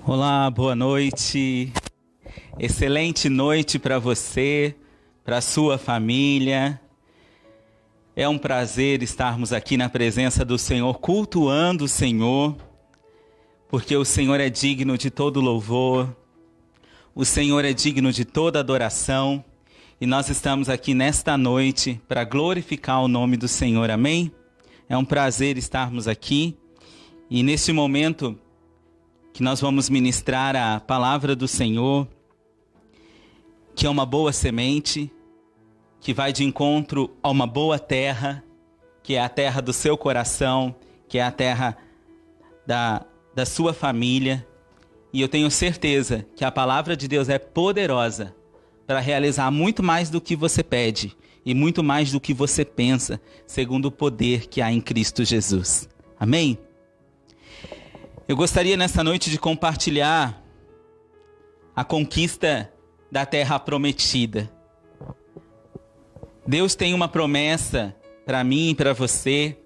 Olá, boa noite. Excelente noite para você, para sua família. É um prazer estarmos aqui na presença do Senhor, cultuando o Senhor, porque o Senhor é digno de todo louvor, o Senhor é digno de toda adoração, e nós estamos aqui nesta noite para glorificar o nome do Senhor, amém? É um prazer estarmos aqui, e neste momento que nós vamos ministrar a palavra do Senhor, que é uma boa semente, que vai de encontro a uma boa terra, que é a terra do seu coração, que é a terra da sua família. E eu tenho certeza que a palavra de Deus é poderosa para realizar muito mais do que você pede e muito mais do que você pensa, segundo o poder que há em Cristo Jesus. Amém? Eu gostaria nessa noite de compartilhar a conquista da terra prometida. Deus tem uma promessa para mim e para você.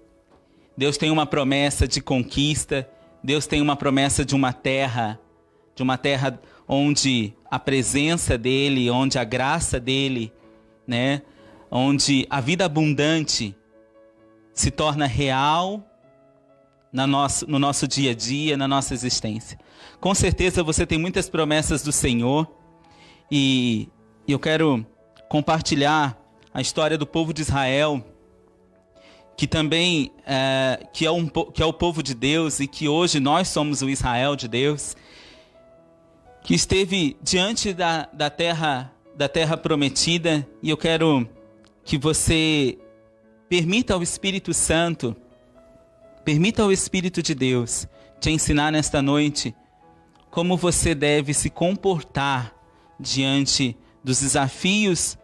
Deus tem uma promessa de conquista. Deus tem uma promessa de uma terra onde a presença dele, onde a graça dele, né, onde a vida abundante se torna real no nosso dia a dia, na nossa existência. Com certeza você tem muitas promessas do Senhor e eu quero compartilhar a história do povo de Israel, que também que é o povo de Deus e que hoje nós somos o Israel de Deus, que esteve diante da terra prometida, e eu quero que você permita ao Espírito Santo, permita ao Espírito de Deus te ensinar nesta noite como você deve se comportar diante dos desafios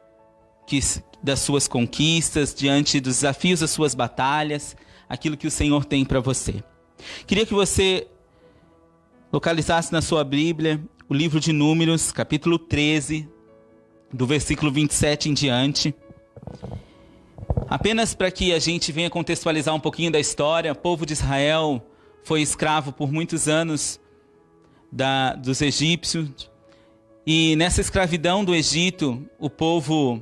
das suas conquistas, diante dos desafios das suas batalhas, aquilo que o Senhor tem para você. Queria que você localizasse na sua Bíblia o livro de Números, capítulo 13, do versículo 27 em diante. Apenas para que a gente venha contextualizar um pouquinho da história, o povo de Israel foi escravo por muitos anos dos egípcios. E nessa escravidão do Egito, o povo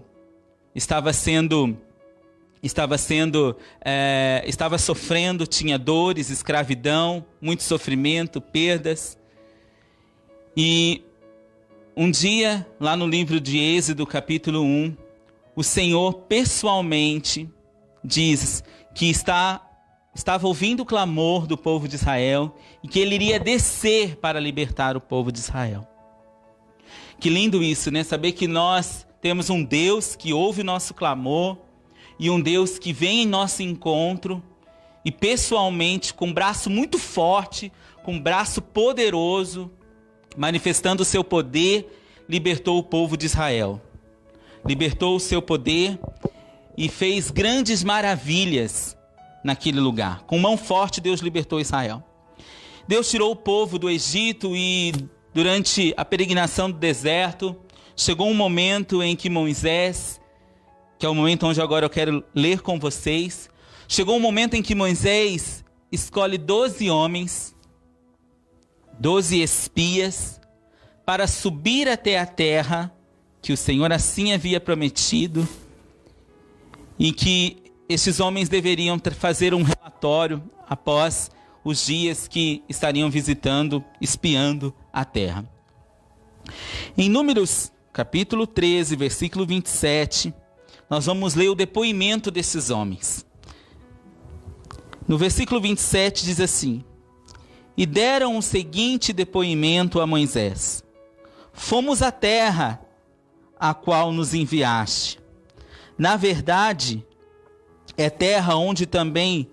estava sofrendo, tinha dores, escravidão, muito sofrimento, perdas. E um dia, lá no livro de Êxodo, capítulo 1, o Senhor pessoalmente diz que estava ouvindo o clamor do povo de Israel e que ele iria descer para libertar o povo de Israel. Que lindo isso, né? Saber que nós temos um Deus que ouve o nosso clamor e um Deus que vem em nosso encontro e pessoalmente, com um braço muito forte, com um braço poderoso, manifestando o seu poder, libertou o povo de Israel. Libertou o seu poder e fez grandes maravilhas naquele lugar. Com mão forte, Deus libertou Israel. Deus tirou o povo do Egito e durante a peregrinação do deserto, chegou um momento em que Moisés, que é o momento onde agora eu quero ler com vocês, chegou um momento em que Moisés escolhe 12 homens, 12 espias, para subir até a terra que o Senhor assim havia prometido, e que esses homens deveriam fazer um relatório após os dias que estariam visitando, espiando a terra. Em Números capítulo 13, versículo 27, nós vamos ler o depoimento desses homens. No versículo 27 diz assim: E deram o seguinte depoimento a Moisés: Fomos à terra a qual nos enviaste. Na verdade, é terra onde também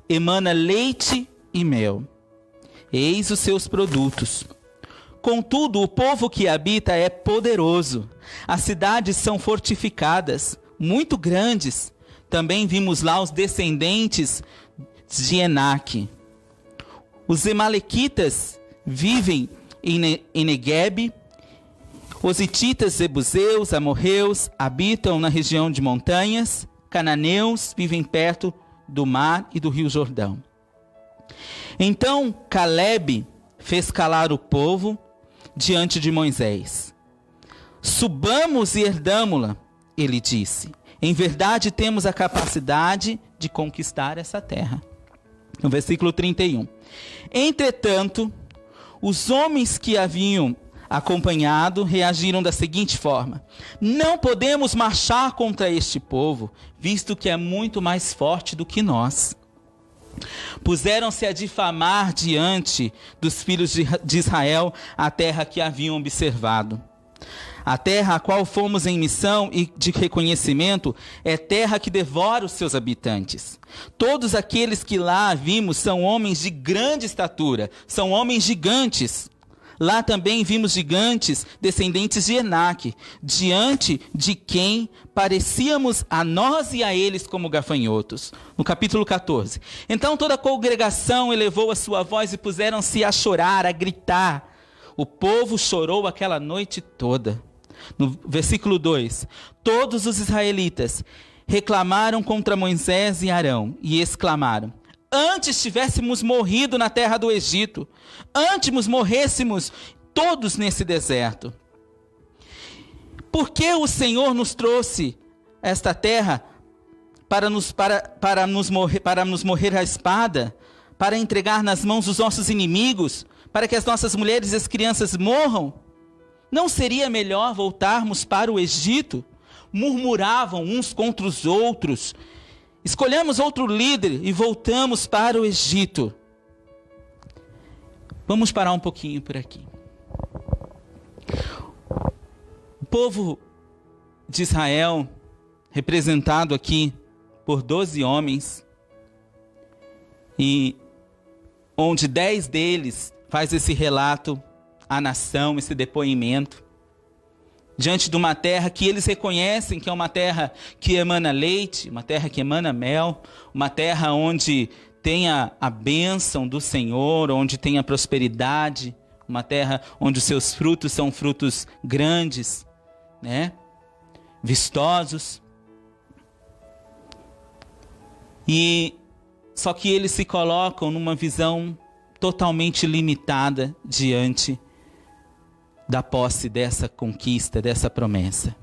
emana leite e mel. Eis os seus produtos. Contudo, o povo que habita é poderoso. As cidades são fortificadas, muito grandes. Também vimos lá os descendentes de Enaque. Os amalequitas vivem em Neguebe. Os hititas, jebuseus, amorreus habitam na região de montanhas. Cananeus vivem perto do mar e do rio Jordão. Então Calebe fez calar o povo diante de Moisés. Subamos e herdamo-la, ele disse. Em verdade temos a capacidade de conquistar essa terra. No versículo 31. Entretanto, os homens que haviam acompanhado reagiram da seguinte forma: não podemos marchar contra este povo, visto que é muito mais forte do que nós. Puseram-se a difamar diante dos filhos de Israel a terra que haviam observado. A terra a qual fomos em missão e de reconhecimento é terra que devora os seus habitantes. Todos aqueles que lá vimos são homens de grande estatura, são homens gigantes. Lá também vimos gigantes, descendentes de Enaque, diante de quem parecíamos a nós e a eles como gafanhotos. No capítulo 14. Então toda a congregação elevou a sua voz e puseram-se a chorar, a gritar. O povo chorou aquela noite toda. No versículo 2. Todos os israelitas reclamaram contra Moisés e Arão e exclamaram: antes tivéssemos morrido na terra do Egito, antes morrêssemos todos nesse deserto. Por que o Senhor nos trouxe esta terra para nos morrer à espada, para entregar nas mãos dos nossos inimigos, para que as nossas mulheres e as crianças morram? Não seria melhor voltarmos para o Egito? Murmuravam uns contra os outros. Escolhemos outro líder e voltamos para o Egito. Vamos parar um pouquinho por aqui. O povo de Israel, representado aqui por 12 homens, e onde 10 deles faz esse relato à nação, esse depoimento, diante de uma terra que eles reconhecem que é uma terra que emana leite, uma terra que emana mel, uma terra onde tem a bênção do Senhor, onde tem a prosperidade, uma terra onde os seus frutos são frutos grandes, né? Vistosos. E só que eles se colocam numa visão totalmente limitada diante da posse dessa conquista, dessa promessa.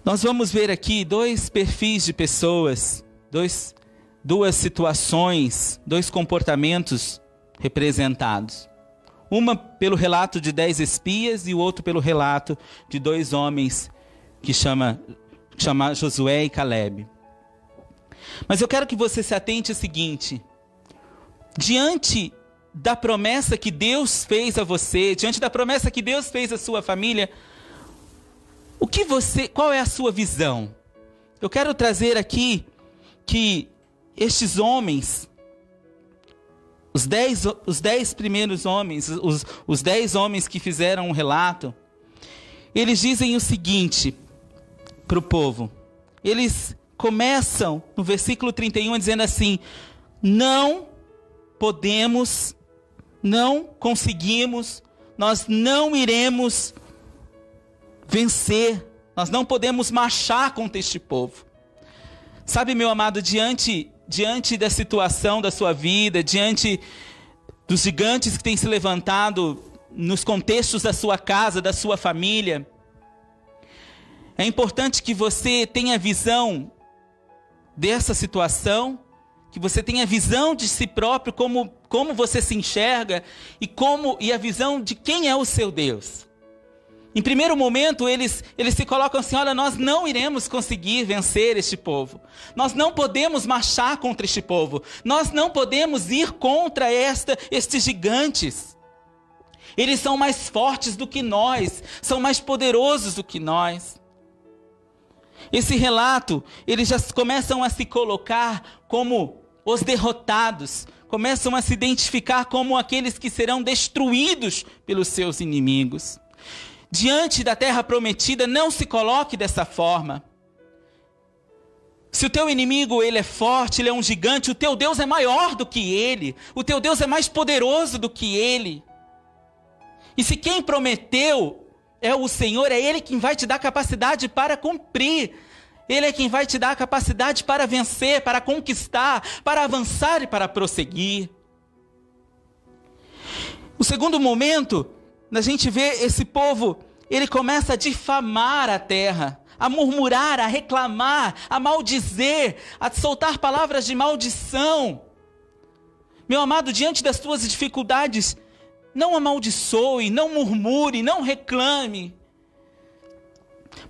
Nós vamos ver aqui dois perfis de pessoas, duas situações, dois comportamentos representados. Uma pelo relato de 10 espias e o outro pelo relato de 2 homens que chama Josué e Calebe. Mas eu quero que você se atente ao seguinte: diante da promessa que Deus fez a você, diante da promessa que Deus fez à sua família, qual é a sua visão? Eu quero trazer aqui que estes homens, os 10 primeiros homens, os 10 homens que fizeram um relato, eles dizem o seguinte para o povo. Eles começam no versículo 31 dizendo assim: não podemos, não conseguimos, nós não iremos vencer, nós não podemos marchar contra este povo. Sabe, meu amado, diante da situação da sua vida, diante dos gigantes que têm se levantado nos contextos da sua casa, da sua família, é importante que você tenha visão dessa situação, que você tenha visão de si próprio, como você se enxerga e a visão de quem é o seu Deus. Em primeiro momento, eles se colocam assim: olha, nós não iremos conseguir vencer este povo. Nós não podemos marchar contra este povo. Nós não podemos ir contra estes gigantes. Eles são mais fortes do que nós, são mais poderosos do que nós. Esse relato, eles já começam a se colocar como os derrotados, começam a se identificar como aqueles que serão destruídos pelos seus inimigos. Diante da terra prometida, não se coloque dessa forma. Se o teu inimigo ele é forte, ele é um gigante, o teu Deus é maior do que ele, o teu Deus é mais poderoso do que ele. E se quem prometeu é o Senhor, é Ele quem vai te dar capacidade para cumprir. Ele é quem vai te dar a capacidade para vencer, para conquistar, para avançar e para prosseguir. segundo momento, a gente vê esse povo, ele começa a difamar a terra, a murmurar, a reclamar, a maldizer, a soltar palavras de maldição. Meu amado, diante das tuas dificuldades, não amaldiçoe, não murmure, não reclame.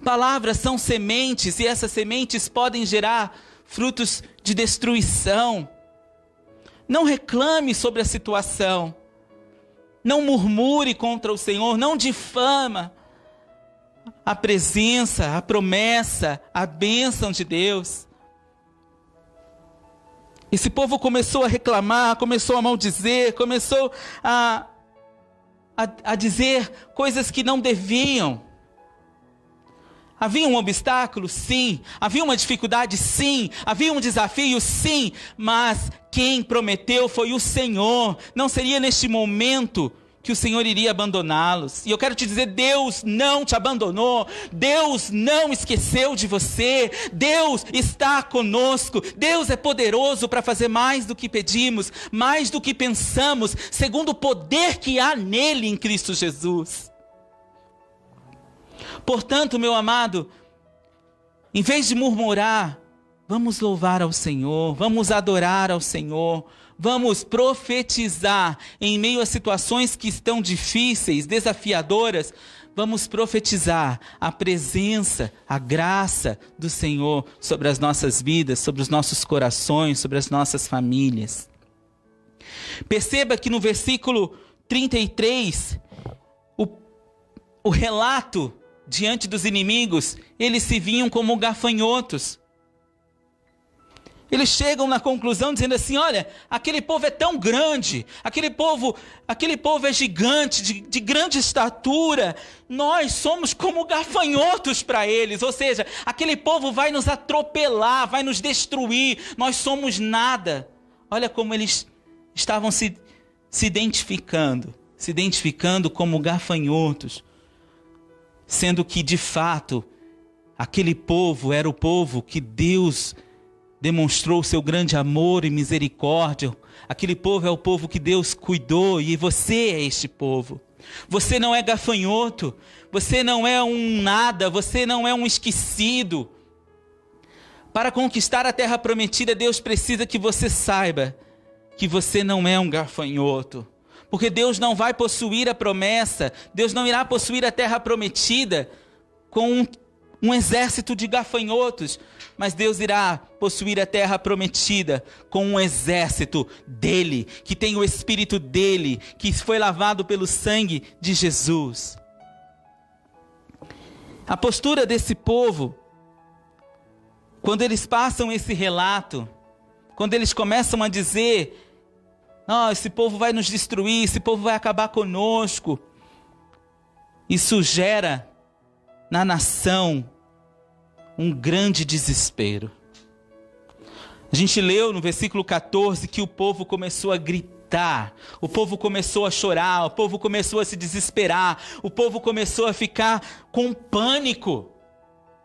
Palavras são sementes e essas sementes podem gerar frutos de destruição. Não reclame sobre a situação. Não murmure contra o Senhor, não difama a presença, a promessa, a bênção de Deus. Esse povo começou a reclamar, começou a maldizer, começou a dizer coisas que não deviam. Havia um obstáculo? Sim. Havia uma dificuldade? Sim. Havia um desafio? Sim. Mas quem prometeu foi o Senhor. Não seria neste momento que o Senhor iria abandoná-los. E eu quero te dizer, Deus não te abandonou. Deus não esqueceu de você. Deus está conosco. Deus é poderoso para fazer mais do que pedimos, mais do que pensamos, segundo o poder que há nele em Cristo Jesus. Portanto, meu amado, em vez de murmurar, vamos louvar ao Senhor, vamos adorar ao Senhor, vamos profetizar em meio a situações que estão difíceis, desafiadoras. Vamos profetizar a presença, a graça do Senhor sobre as nossas vidas, sobre os nossos corações, sobre as nossas famílias. Perceba que no versículo 33, o relato diante dos inimigos, eles se viam como gafanhotos. Eles chegam na conclusão dizendo assim: olha, aquele povo é tão grande, aquele povo é gigante, de grande estatura, nós somos como gafanhotos para eles, ou seja, aquele povo vai nos atropelar, vai nos destruir, nós somos nada. Olha como eles estavam se identificando como gafanhotos, sendo que de fato, aquele povo era o povo que Deus demonstrou seu grande amor e misericórdia. Aquele povo é o povo que Deus cuidou, e você é este povo. Você não é gafanhoto, você não é um nada, você não é um esquecido. Para conquistar a terra prometida, Deus precisa que você saiba que você não é um gafanhoto. Porque Deus não vai possuir a promessa, Deus não irá possuir a terra prometida com um exército de gafanhotos, mas Deus irá possuir a terra prometida com um exército dele, que tem o Espírito dele, que foi lavado pelo sangue de Jesus. A postura desse povo, quando eles passam esse relato, quando eles começam a dizer: esse povo vai nos destruir, esse povo vai acabar conosco, isso gera na nação um grande desespero. A gente leu no versículo 14 que o povo começou a gritar, o povo começou a chorar, o povo começou a se desesperar, o povo começou a ficar com pânico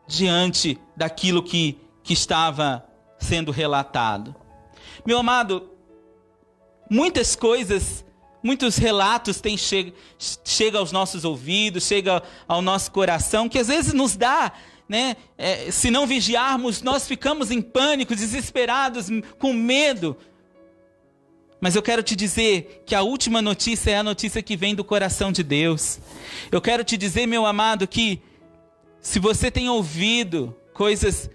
diante daquilo que estava sendo relatado. Meu amado, muitas coisas, muitos relatos chegam aos nossos ouvidos, chegam ao nosso coração, que às vezes nos dá, se não vigiarmos, nós ficamos em pânico, desesperados, com medo. Mas eu quero te dizer que a última notícia é a notícia que vem do coração de Deus. Eu quero te dizer, meu amado, que se você tem ouvido coisas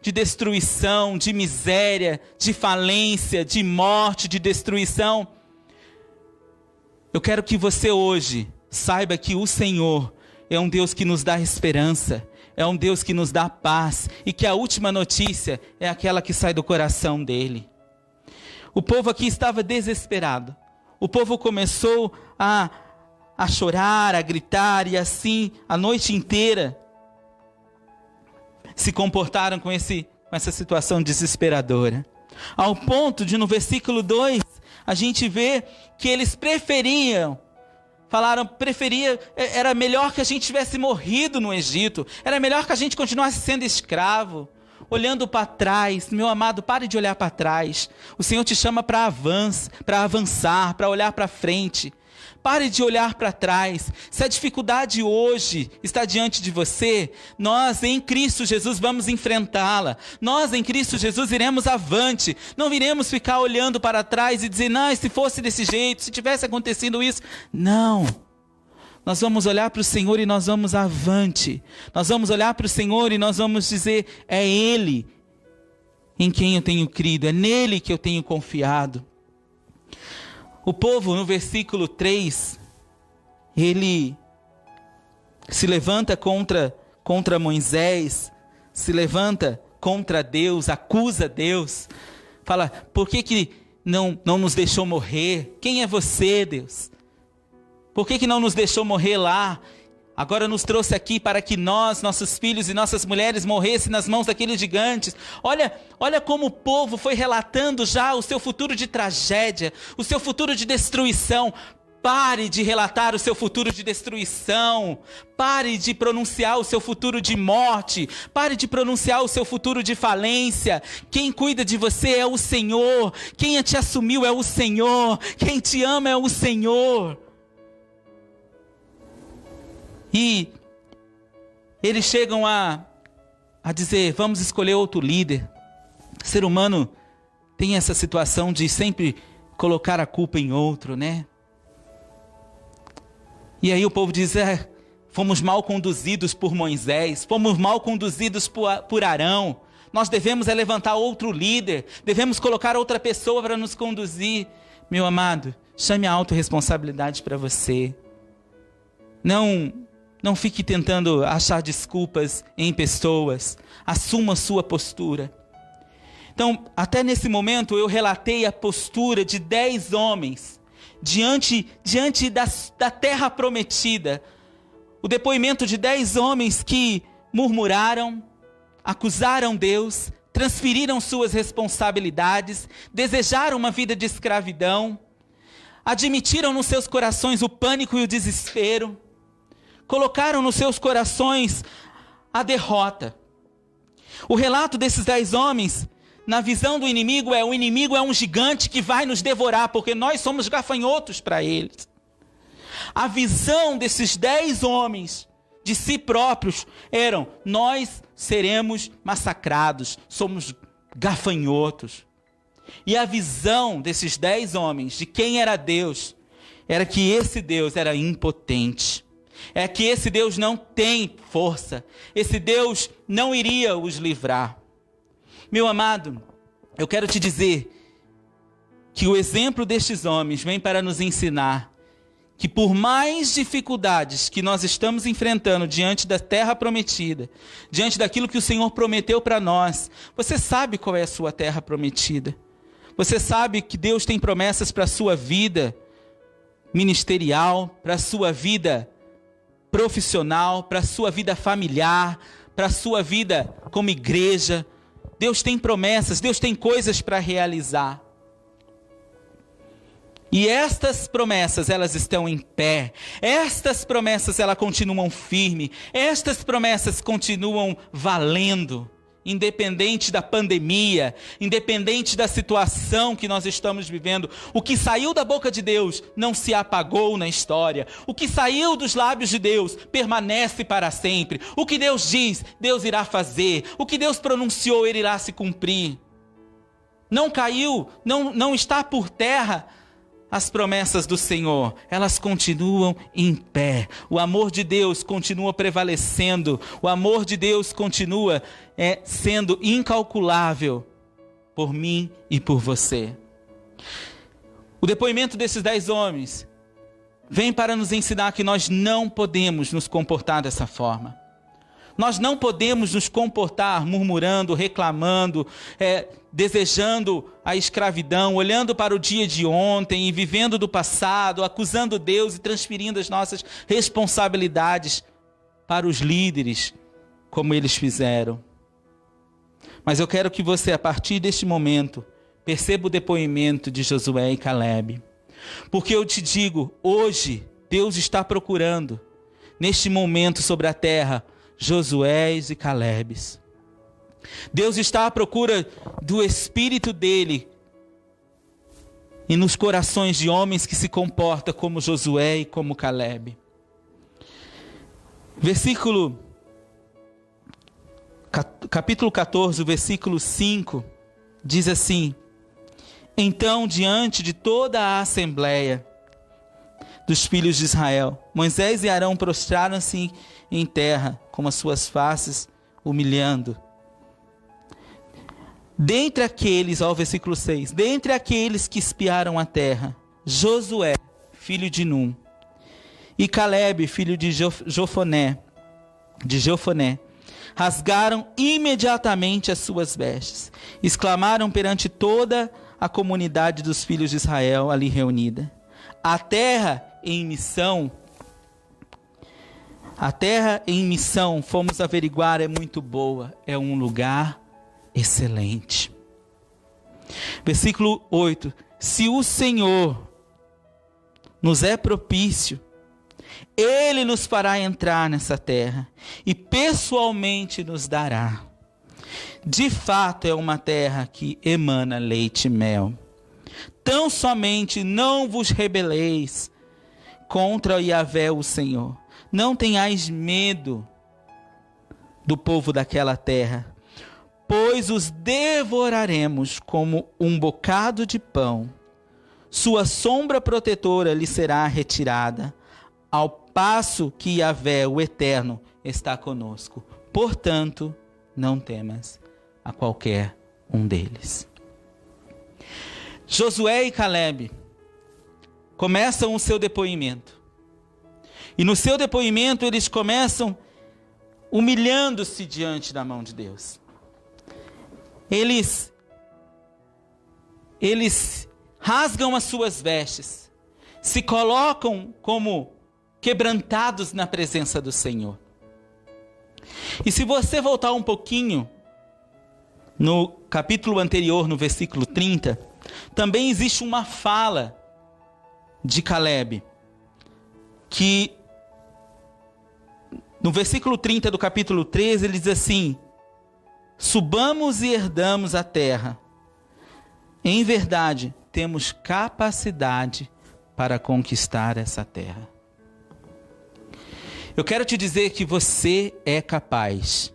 de destruição, de miséria, de falência, de morte, de destruição, eu quero que você hoje saiba que o Senhor é um Deus que nos dá esperança, é um Deus que nos dá paz, e que a última notícia é aquela que sai do coração dele. O povo aqui estava desesperado. O povo começou a chorar, a gritar, e assim a noite inteira se comportaram com essa situação desesperadora. Ao ponto de, no versículo 2, a gente vê que eles era melhor que a gente tivesse morrido no Egito, era melhor que a gente continuasse sendo escravo. Olhando para trás, meu amado, pare de olhar para trás. O Senhor te chama para avançar, para olhar para frente. Pare de olhar para trás. Se a dificuldade hoje está diante de você, nós em Cristo Jesus vamos enfrentá-la. Nós em Cristo Jesus iremos avante. Não iremos ficar olhando para trás e dizer, não, se fosse desse jeito, se tivesse acontecido isso. Não. Nós vamos olhar para o Senhor e nós vamos avante. Nós vamos olhar para o Senhor e nós vamos dizer, é Ele em quem eu tenho crido, é nele que eu tenho confiado. O povo, no versículo 3, ele se levanta contra Moisés, se levanta contra Deus, acusa Deus, fala, por que não nos deixou morrer? Quem é você, Deus? Por que não nos deixou morrer lá? Agora nos trouxe aqui para que nós, nossos filhos e nossas mulheres morressem nas mãos daqueles gigantes. Olha como o povo foi relatando já o seu futuro de tragédia, o seu futuro de destruição. Pare de relatar o seu futuro de destruição. Pare de pronunciar o seu futuro de morte. Pare de pronunciar o seu futuro de falência. Quem cuida de você é o Senhor. Quem te assumiu é o Senhor. Quem te ama é o Senhor. E eles chegam a dizer, vamos escolher outro líder. O ser humano tem essa situação de sempre colocar a culpa em outro, né? E aí o povo diz, fomos mal conduzidos por Moisés, fomos mal conduzidos por Arão. Nós devemos levantar outro líder, devemos colocar outra pessoa para nos conduzir. Meu amado, chame a autorresponsabilidade para você. Não fique tentando achar desculpas em pessoas. Assuma sua postura. Então, até nesse momento, eu relatei a postura de 10 homens diante da terra prometida. O depoimento de 10 homens que murmuraram, acusaram Deus, transferiram suas responsabilidades, desejaram uma vida de escravidão, admitiram nos seus corações o pânico e o desespero, colocaram nos seus corações a derrota. O relato desses 10 homens, na visão do inimigo, o inimigo é um gigante que vai nos devorar, porque nós somos gafanhotos para eles. A visão desses 10 homens, de si próprios, nós seremos massacrados, somos gafanhotos. E a visão desses 10 homens, de quem era Deus, era que esse Deus era impotente. É que esse Deus não tem força. Esse Deus não iria os livrar. Meu amado, eu quero te dizer que o exemplo destes homens vem para nos ensinar que por mais dificuldades que nós estamos enfrentando diante da terra prometida, diante daquilo que o Senhor prometeu para nós, você sabe qual é a sua terra prometida. Você sabe que Deus tem promessas para a sua vida ministerial, para a sua vida profissional, para a sua vida familiar, para a sua vida como igreja. Deus tem promessas, Deus tem coisas para realizar. E estas promessas, elas estão em pé. Estas promessas, elas continuam firmes. Estas promessas continuam valendo. Independente da pandemia, independente da situação que nós estamos vivendo, o que saiu da boca de Deus não se apagou na história. O que saiu dos lábios de Deus permanece para sempre. O que Deus diz, Deus irá fazer. O que Deus pronunciou, Ele irá se cumprir. Não caiu, não está por terra as promessas do Senhor, elas continuam em pé. O amor de Deus continua prevalecendo. O amor de Deus continua sendo incalculável por mim e por você. O depoimento desses 10 homens vem para nos ensinar que nós não podemos nos comportar dessa forma. Nós não podemos nos comportar murmurando, reclamando, desejando a escravidão, olhando para o dia de ontem e vivendo do passado, acusando Deus e transferindo as nossas responsabilidades para os líderes, como eles fizeram. Mas eu quero que você, a partir deste momento, perceba o depoimento de Josué e Calebe. Porque eu te digo, hoje, Deus está procurando, neste momento sobre a terra, Josués e Calebes. Deus está à procura do Espírito dele e nos corações de homens que se comportam como Josué e como Calebe. Capítulo 14, versículo 5, diz assim: Então, diante de toda a assembleia dos filhos de Israel, Moisés e Arão prostraram-se em terra, com as suas faces humilhando. Dentre aqueles, ó, versículo 6, dentre aqueles que espiaram a terra, Josué, filho de Num, e Calebe, filho de Jefoné, rasgaram imediatamente as suas vestes, exclamaram perante toda a comunidade dos filhos de Israel ali reunida: A terra em missão, fomos averiguar, é muito boa, é um lugar excelente. Versículo 8: Se o Senhor nos é propício, Ele nos fará entrar nessa terra e pessoalmente nos dará. De fato é uma terra que emana leite e mel. Tão somente não vos rebeleis contra Yahvé o Senhor. Não tenhais medo do povo daquela terra, pois os devoraremos como um bocado de pão. Sua sombra protetora lhe será retirada, ao passo que Yahvé, o Eterno, está conosco. Portanto, não temas a qualquer um deles. Josué e Calebe começam o seu depoimento. E no seu depoimento eles começam humilhando-se diante da mão de Deus. Eles rasgam as suas vestes, se colocam como quebrantados na presença do Senhor. E se você voltar um pouquinho no capítulo anterior, no versículo 30, também existe uma fala de Calebe, que no versículo 30 do capítulo 13, ele diz assim: subamos e herdamos a terra. Em verdade, temos capacidade para conquistar essa terra. Eu quero te dizer que você é capaz,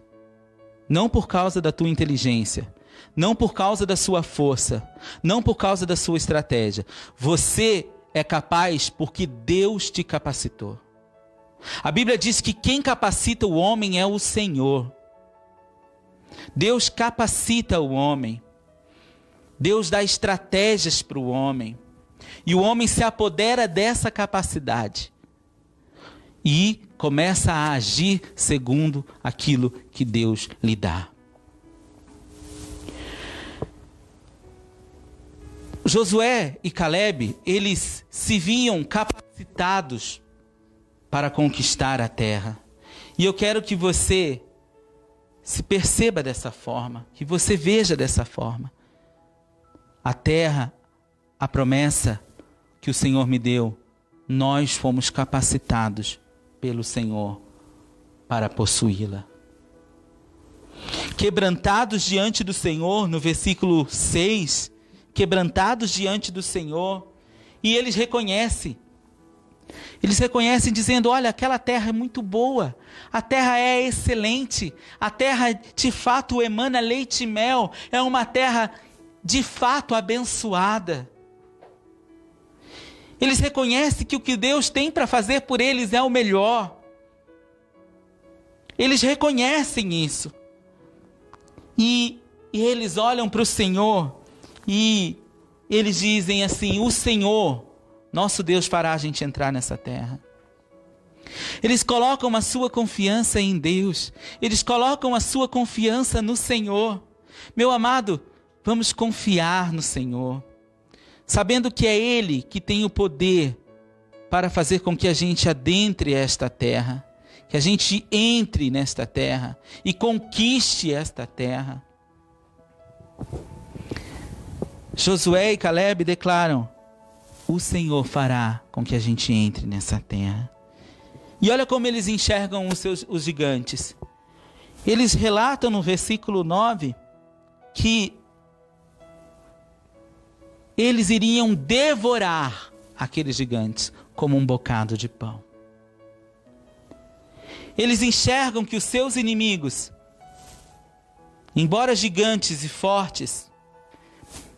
não por causa da tua inteligência, não por causa da sua força, não por causa da sua estratégia. Você é capaz porque Deus te capacitou. A Bíblia diz que quem capacita o homem é o Senhor. Deus capacita o homem. Deus dá estratégias para o homem. E o homem se apodera dessa capacidade e começa a agir segundo aquilo que Deus lhe dá. Josué e Calebe, eles se viam capacitados para conquistar a terra. E eu quero que você se perceba dessa forma, que você veja dessa forma. A terra, a promessa que o Senhor me deu, nós fomos capacitados pelo Senhor para possuí-la. Quebrantados diante do Senhor, no versículo 6, quebrantados diante do Senhor, e eles reconhecem dizendo: olha, aquela terra é muito boa, a terra é excelente, a terra de fato emana leite e mel, é uma terra de fato abençoada. Eles reconhecem que o que Deus tem para fazer por eles é o melhor. Eles reconhecem isso. E eles olham para o Senhor e eles dizem assim: o Senhor, nosso Deus, fará a gente entrar nessa terra. Eles colocam a sua confiança em Deus. Eles colocam a sua confiança no Senhor. Meu amado, vamos confiar no Senhor, sabendo que é Ele que tem o poder para fazer com que a gente adentre esta terra, que a gente entre nesta terra e conquiste esta terra. Josué e Calebe declaram: o Senhor fará com que a gente entre nessa terra. E olha como eles enxergam os gigantes. Eles relatam no versículo 9 que eles iriam devorar aqueles gigantes como um bocado de pão. Eles enxergam que os seus inimigos, embora gigantes e fortes,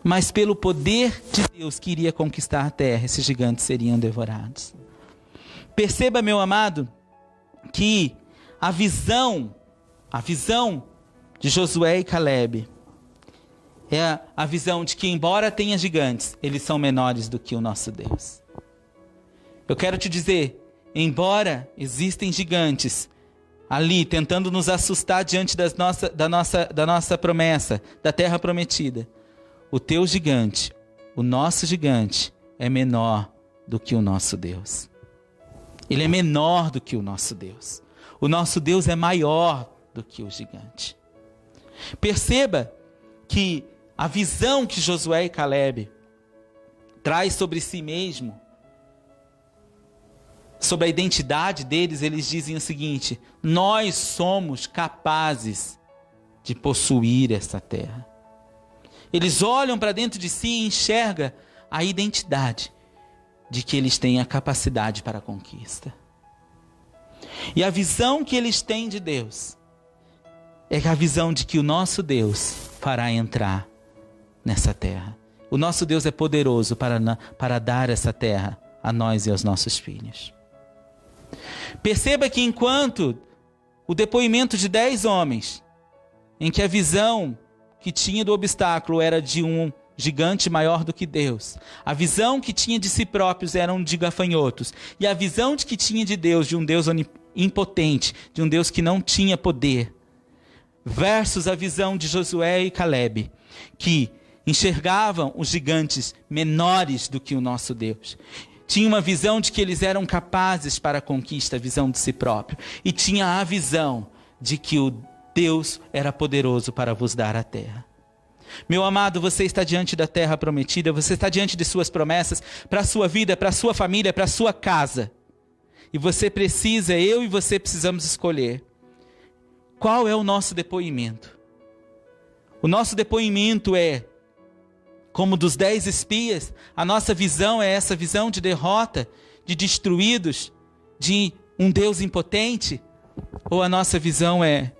mas pelo poder de Deus que iria conquistar a terra, esses gigantes seriam devorados. Perceba, meu amado, que a visão de Josué e Calebe é a visão de que, embora tenha gigantes, eles são menores do que o nosso Deus. Eu quero te dizer, embora existem gigantes ali tentando nos assustar diante da nossa promessa, da terra prometida, o teu gigante, o nosso gigante, é menor do que o nosso Deus. Ele é menor do que o nosso Deus. O nosso Deus é maior do que o gigante. Perceba que a visão que Josué e Calebe traz sobre si mesmo, sobre a identidade deles, eles dizem o seguinte: nós somos capazes de possuir essa terra. Eles olham para dentro de si e enxergam a identidade de que eles têm a capacidade para a conquista. E a visão que eles têm de Deus é a visão de que o nosso Deus fará entrar nessa terra. O nosso Deus é poderoso para dar essa terra a nós e aos nossos filhos. Perceba que enquanto o depoimento de 10 homens, em que a visão que tinha do obstáculo era de um gigante maior do que Deus, a visão que tinha de si próprios eram de gafanhotos, e a visão de que tinha de Deus, de um Deus impotente, de um Deus que não tinha poder, versus a visão de Josué e Calebe, que enxergavam os gigantes menores do que o nosso Deus. Tinha uma visão de que eles eram capazes para a conquista, a visão de si próprio. E tinha a visão de que o Deus era poderoso para vos dar a terra. Meu amado, você está diante da terra prometida, você está diante de suas promessas para a sua vida, para a sua família, para a sua casa. E você precisa, eu e você precisamos escolher qual é o nosso depoimento. O nosso depoimento é, como dos 10 espias, a nossa visão é essa visão de derrota, de destruídos, de um Deus impotente? Ou a nossa visão é,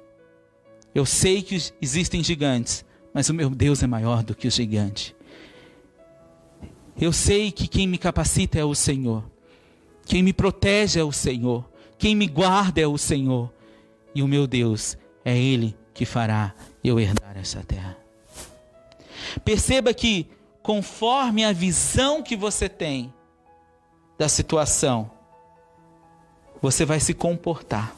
eu sei que existem gigantes, mas o meu Deus é maior do que o gigante. Eu sei que quem me capacita é o Senhor. Quem me protege é o Senhor. Quem me guarda é o Senhor. E o meu Deus, é Ele que fará eu herdar essa terra. Perceba que, conforme a visão que você tem da situação, você vai se comportar.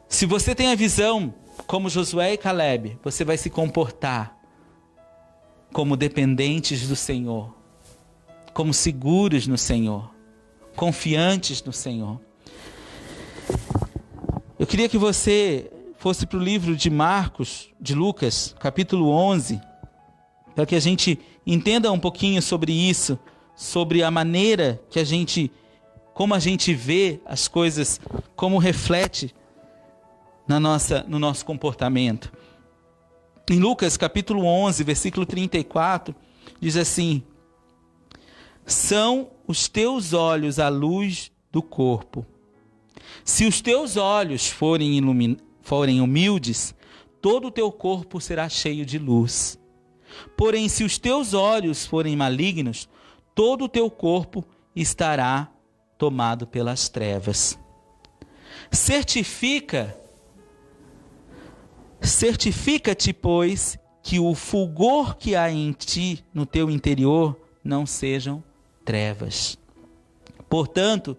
Se você tem a visão como Josué e Calebe, você vai se comportar como dependentes do Senhor, como seguros no Senhor, confiantes no Senhor. Eu queria que você fosse para o livro de Lucas, capítulo 11, para que a gente entenda um pouquinho sobre isso, sobre a maneira que como a gente vê as coisas, como reflete no nosso comportamento. Em Lucas capítulo 11, versículo 34, diz assim: são os teus olhos a luz do corpo. Se os teus olhos forem humildes, todo o teu corpo será cheio de luz. Porém, se os teus olhos forem malignos, todo o teu corpo estará tomado pelas trevas. Certifica-te, pois, que o fulgor que há em ti, no teu interior, não sejam trevas. Portanto,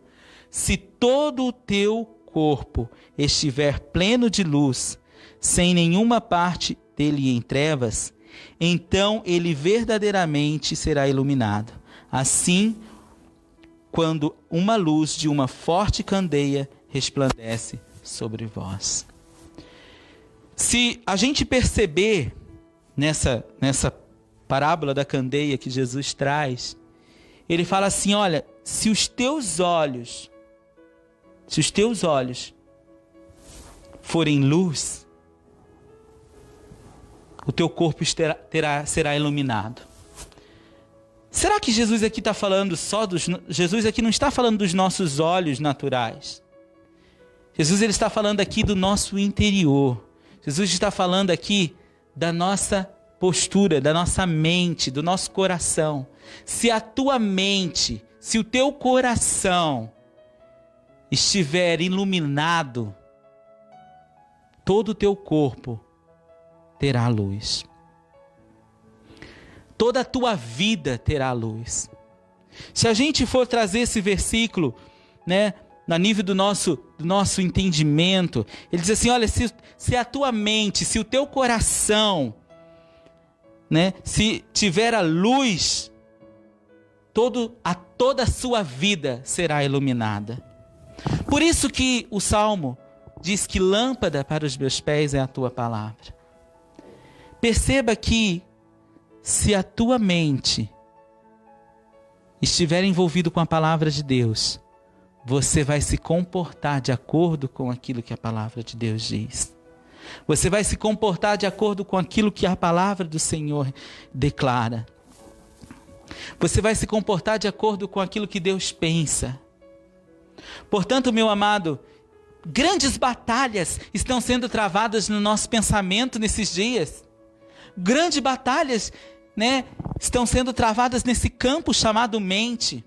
se todo o teu corpo estiver pleno de luz, sem nenhuma parte dele em trevas, então ele verdadeiramente será iluminado. Assim, quando uma luz de uma forte candeia resplandece sobre vós. Se a gente perceber nessa parábola da candeia que Jesus traz, ele fala assim: olha, se os teus olhos forem luz, o teu corpo será iluminado. Será que Jesus aqui está falando Jesus aqui não está falando dos nossos olhos naturais. Jesus ele está falando aqui do nosso interior. Jesus está falando aqui da nossa postura, da nossa mente, do nosso coração. Se a tua mente, se o teu coração estiver iluminado, todo o teu corpo terá luz. Toda a tua vida terá luz. Se a gente for trazer esse versículo, né, no nível do nosso entendimento, ele diz assim, olha, se a tua mente, se o teu coração, né, se tiver a luz, toda a sua vida será iluminada. Por isso que o Salmo diz que lâmpada para os meus pés é a tua palavra. Perceba que se a tua mente estiver envolvido com a palavra de Deus, você vai se comportar de acordo com aquilo que a palavra de Deus diz. Você vai se comportar de acordo com aquilo que a palavra do Senhor declara. Você vai se comportar de acordo com aquilo que Deus pensa. Portanto, meu amado, grandes batalhas estão sendo travadas no nosso pensamento nesses dias. Grandes batalhas, né, estão sendo travadas nesse campo chamado mente.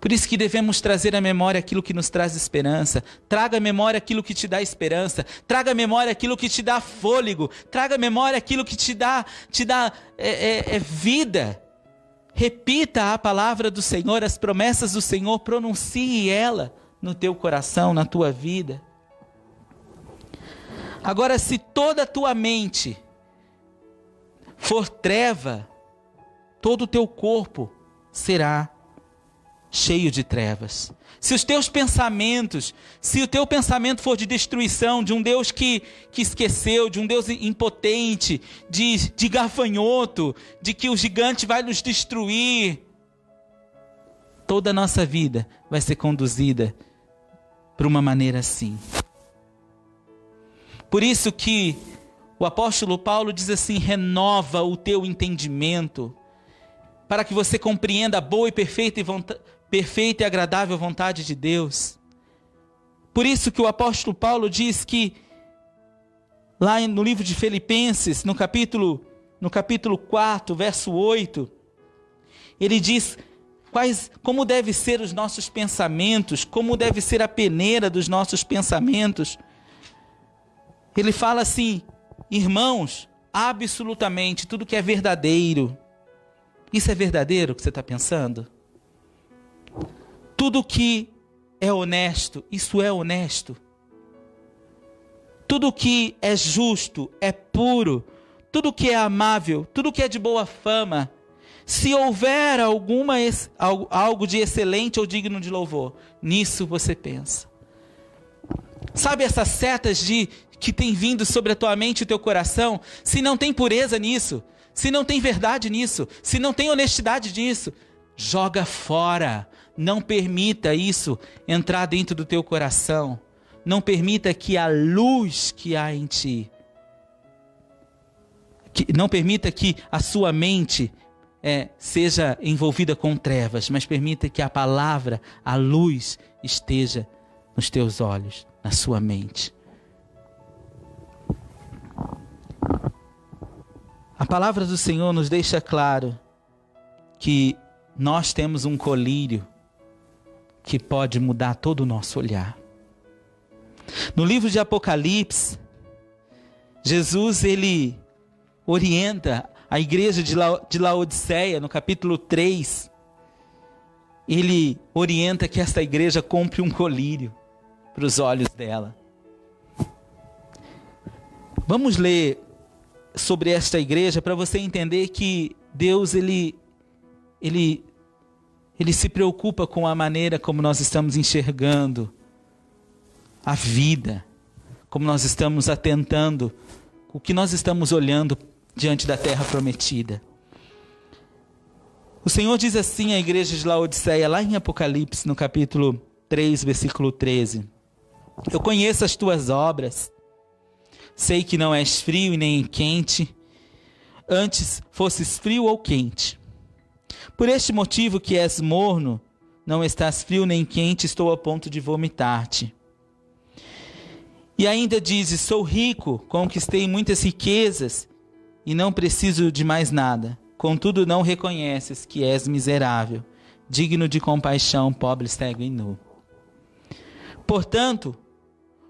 Por isso que devemos trazer à memória aquilo que nos traz esperança. Traga à memória aquilo que te dá esperança. Traga à memória aquilo que te dá fôlego. Traga à memória aquilo que te dá vida. Repita a palavra do Senhor, as promessas do Senhor, pronuncie ela no teu coração, na tua vida. Agora, se toda a tua mente for treva, todo o teu corpo será cheio de trevas. Se os teus pensamentos, se o teu pensamento for de destruição, de um Deus que esqueceu, de um Deus impotente, de gafanhoto, de que o gigante vai nos destruir, toda a nossa vida vai ser conduzida por uma maneira assim. Por isso que o apóstolo Paulo diz assim, renova o teu entendimento, para que você compreenda a boa e perfeita e agradável vontade de Deus. Por isso que o apóstolo Paulo diz que, lá no livro de Filipenses, no capítulo 4, verso 8, ele diz como devem ser os nossos pensamentos, como deve ser a peneira dos nossos pensamentos. Ele fala assim, irmãos, absolutamente tudo que é verdadeiro. Isso é verdadeiro o que você está pensando? Tudo que é honesto, isso é honesto. Tudo que é justo, é puro. Tudo que é amável, tudo que é de boa fama. Se houver algo de excelente ou digno de louvor, nisso você pensa. Sabe essas setas que tem vindo sobre a tua mente e o teu coração? Se não tem pureza nisso, se não tem verdade nisso, se não tem honestidade nisso, joga fora. Não permita isso entrar dentro do teu coração. Não permita que a luz que há em ti, não permita que a sua mente seja envolvida com trevas, mas permita que a palavra, a luz, esteja nos teus olhos, na sua mente. A palavra do Senhor nos deixa claro que nós temos um colírio que pode mudar todo o nosso olhar. No livro de Apocalipse, Jesus ele orienta a igreja de Laodiceia, no capítulo 3. Ele orienta que esta igreja compre um colírio para os olhos dela. Vamos ler sobre esta igreja para você entender que Deus ele se preocupa com a maneira como nós estamos enxergando a vida, como nós estamos atentando, o que nós estamos olhando diante da terra prometida. O Senhor diz assim à igreja de Laodiceia, lá em Apocalipse, no capítulo 3, versículo 13. Eu conheço as tuas obras. Sei que não és frio e nem quente, antes fosses frio ou quente. Por este motivo que és morno, não estás frio nem quente, estou a ponto de vomitar-te. E ainda dizes, sou rico, conquistei muitas riquezas e não preciso de mais nada. Contudo, não reconheces que és miserável, digno de compaixão, pobre, cego e nu. Portanto,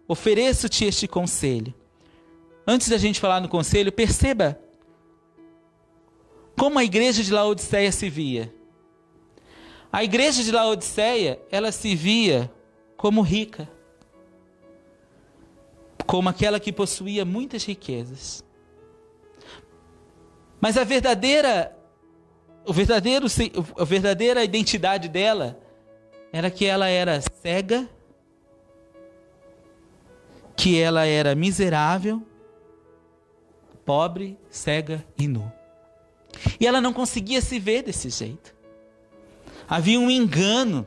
ofereço-te este conselho. Antes da gente falar no conselho, perceba como a igreja de Laodiceia se via. A igreja de Laodiceia, ela se via como rica, como aquela que possuía muitas riquezas. Mas a verdadeira identidade dela era que ela era cega, que ela era miserável, pobre, cega e nu. E ela não conseguia se ver desse jeito. Havia um engano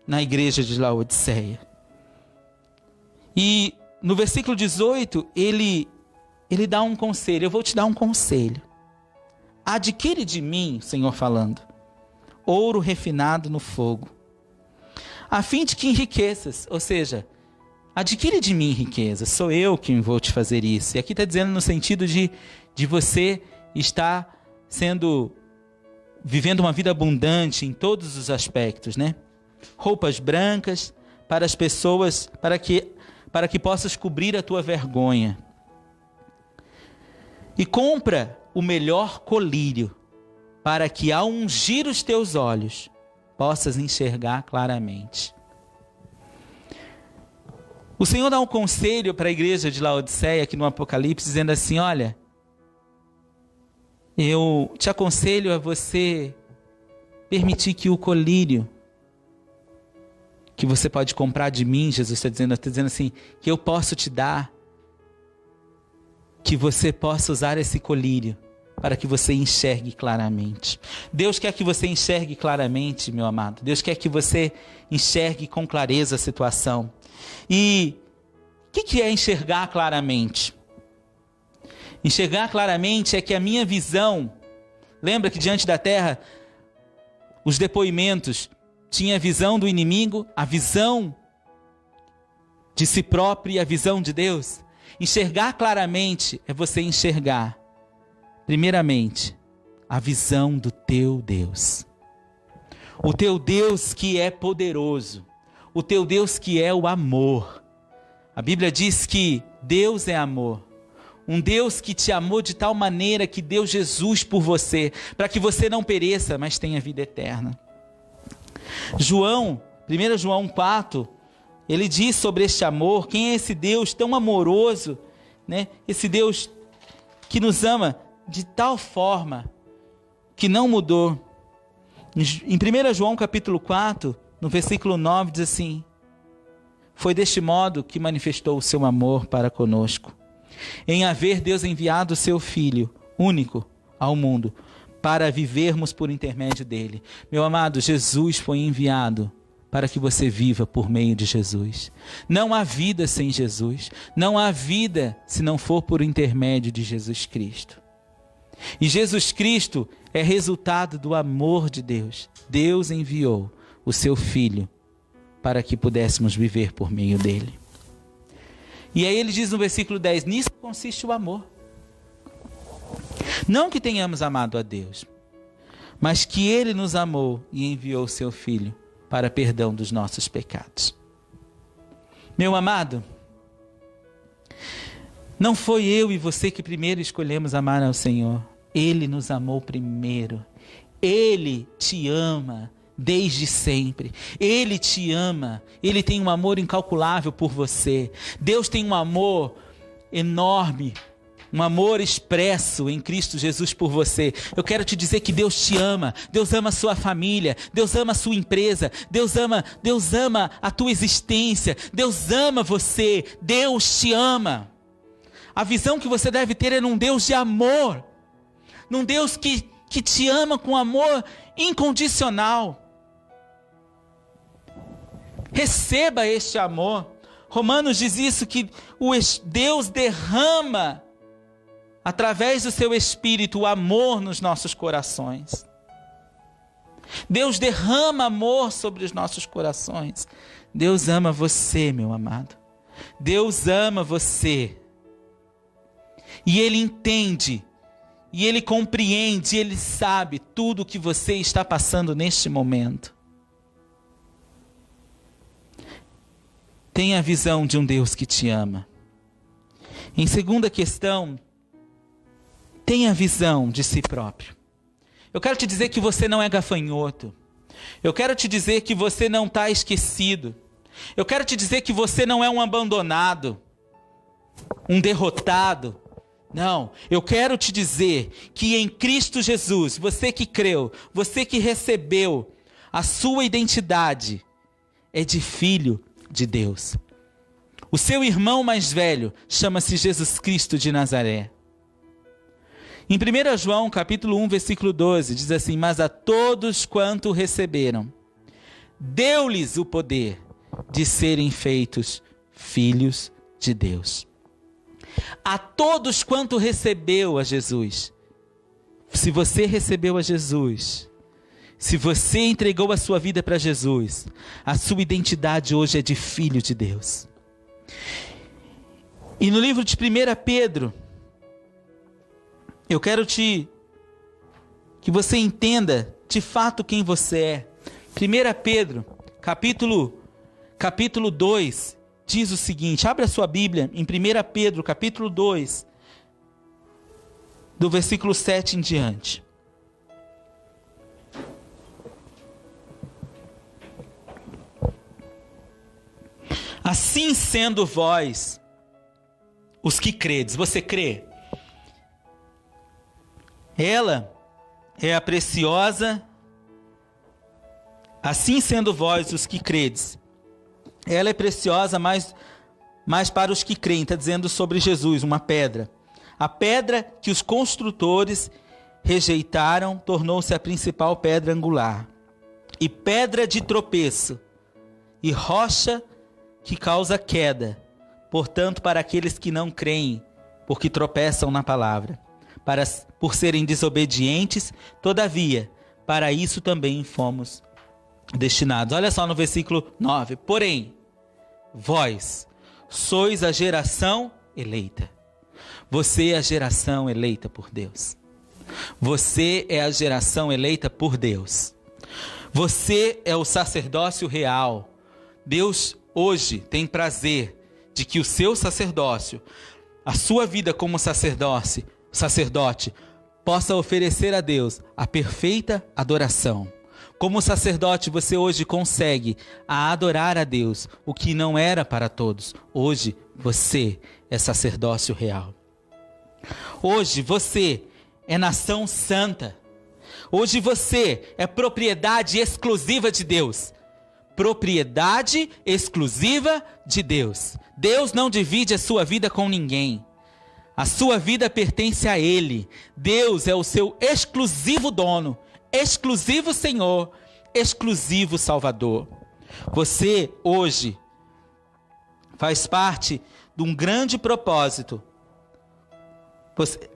na igreja de Laodiceia. E no versículo 18, ele dá um conselho. Eu vou te dar um conselho. Adquire de mim, Senhor falando, ouro refinado no fogo, a fim de que enriqueças. Ou seja, adquire de mim riqueza. Sou eu quem vou te fazer isso. E aqui está dizendo no sentido de você estar vivendo uma vida abundante em todos os aspectos, né? Roupas brancas para as pessoas, para que possas cobrir a tua vergonha. E compra o melhor colírio, para que ao ungir os teus olhos, possas enxergar claramente. O Senhor dá um conselho para a igreja de Laodiceia, aqui no Apocalipse, dizendo assim, olha, eu te aconselho a você permitir que o colírio que você pode comprar de mim, Jesus está dizendo assim, que eu posso te dar, que você possa usar esse colírio para que você enxergue claramente. Deus quer que você enxergue claramente, meu amado. Deus quer que você enxergue com clareza a situação. E o que é enxergar claramente? Enxergar claramente é que a minha visão, lembra que diante da terra, os depoimentos, tinha a visão do inimigo, a visão de si próprio e a visão de Deus. Enxergar claramente é você enxergar, primeiramente, a visão do teu Deus. O teu Deus que é poderoso, o teu Deus que é o amor. A Bíblia diz que Deus é amor. Um Deus que te amou de tal maneira que deu Jesus por você, para que você não pereça, mas tenha vida eterna. 1 João 4, ele diz sobre este amor, quem é esse Deus tão amoroso, né? Esse Deus que nos ama de tal forma que não mudou. Em 1 João capítulo 4, no versículo 9, diz assim, foi deste modo que manifestou o seu amor para conosco, em haver Deus enviado o seu Filho único ao mundo, para vivermos por intermédio dele. Meu amado, Jesus foi enviado para que você viva por meio de Jesus. Não há vida sem Jesus. Não há vida se não for por intermédio de Jesus Cristo. E Jesus Cristo é resultado do amor de Deus. Deus enviou o seu Filho para que pudéssemos viver por meio dele. E aí ele diz no versículo 10, nisso consiste o amor. Não que tenhamos amado a Deus, mas que ele nos amou e enviou o seu Filho para perdão dos nossos pecados. Meu amado, não foi eu e você que primeiro escolhemos amar ao Senhor. Ele nos amou primeiro. Ele te ama desde sempre. Ele te ama. Ele tem um amor incalculável por você. Deus tem um amor enorme, um amor expresso em Cristo Jesus por você. Eu quero te dizer que Deus te ama. Deus ama a sua família. Deus ama a sua empresa. Deus ama a tua existência. Deus ama você. Deus te ama. A visão que você deve ter é num Deus de amor. Num Deus que te ama com amor incondicional. Receba este amor. Romanos diz isso, que Deus derrama, através do seu Espírito, o amor nos nossos corações. Deus derrama amor sobre os nossos corações. Deus ama você, meu amado. Deus ama você. E Ele entende, e Ele compreende, e Ele sabe tudo o que você está passando neste momento. Tenha a visão de um Deus que te ama. Em segunda questão, tenha a visão de si próprio. Eu quero te dizer que você não é gafanhoto. Eu quero te dizer que você não está esquecido. Eu quero te dizer que você não é um abandonado, um derrotado. Não, eu quero te dizer que em Cristo Jesus, você que creu, você que recebeu, a sua identidade é de filho de Deus. O seu irmão mais velho chama-se Jesus Cristo de Nazaré. Em 1 João, capítulo 1, versículo 12, diz assim: mas a todos quanto receberam, deu-lhes o poder de serem feitos filhos de Deus. A todos quanto recebeu a Jesus. Se você recebeu a Jesus, se você entregou a sua vida para Jesus, a sua identidade hoje é de filho de Deus. E no livro de 1 Pedro, eu quero que você entenda de fato quem você é. 1 Pedro, capítulo 2, diz o seguinte, abra a sua Bíblia em 1 Pedro, capítulo 2, do versículo 7 em diante. Assim sendo vós, os que credes, você crê? Ela é a preciosa, assim sendo vós, os que credes, ela é preciosa, mas para os que creem, está dizendo sobre Jesus, uma pedra. A pedra que os construtores rejeitaram tornou-se a principal pedra angular, e pedra de tropeço, e rocha que causa queda. Portanto, para aqueles que não creem, porque tropeçam na palavra, por serem desobedientes, todavia, para isso também fomos destinados. Olha só no versículo 9. Porém, vós sois a geração eleita. Você é a geração eleita por Deus. Você é a geração eleita por Deus. Você é o sacerdócio real. Deus hoje tem prazer de que o seu sacerdócio, a sua vida como sacerdote, possa oferecer a Deus a perfeita adoração. Como sacerdote, você hoje consegue adorar a Deus, o que não era para todos. Hoje, você é sacerdócio real. Hoje, você é nação santa. Hoje, você é propriedade exclusiva de Deus. Propriedade exclusiva de Deus. Deus não divide a sua vida com ninguém. A sua vida pertence a Ele. Deus é o seu exclusivo dono, exclusivo Senhor, exclusivo Salvador. Você hoje faz parte de um grande propósito,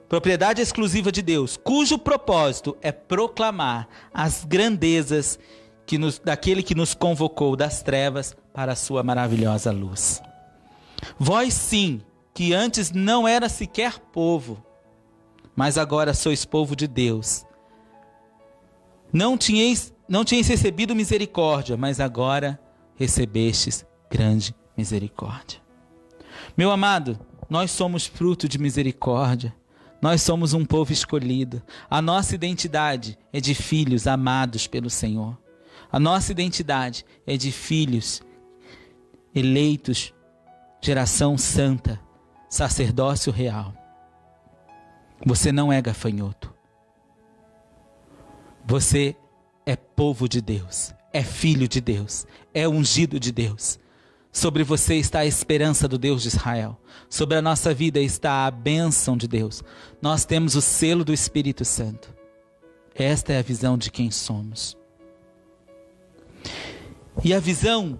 propriedade exclusiva de Deus, cujo propósito é proclamar as grandezas daquele que nos convocou das trevas para a sua maravilhosa luz. Vós sim, que antes não era sequer povo, mas agora sois povo de Deus. Não tinhais recebido misericórdia, mas agora recebestes grande misericórdia. Meu amado, nós somos fruto de misericórdia. Nós somos um povo escolhido. A nossa identidade é de filhos amados pelo Senhor. A nossa identidade é de filhos eleitos, geração santa, sacerdócio real. Você não é gafanhoto. Você é povo de Deus, é filho de Deus, é ungido de Deus. Sobre você está a esperança do Deus de Israel. Sobre a nossa vida está a bênção de Deus. Nós temos o selo do Espírito Santo. Esta é a visão de quem somos. E a visão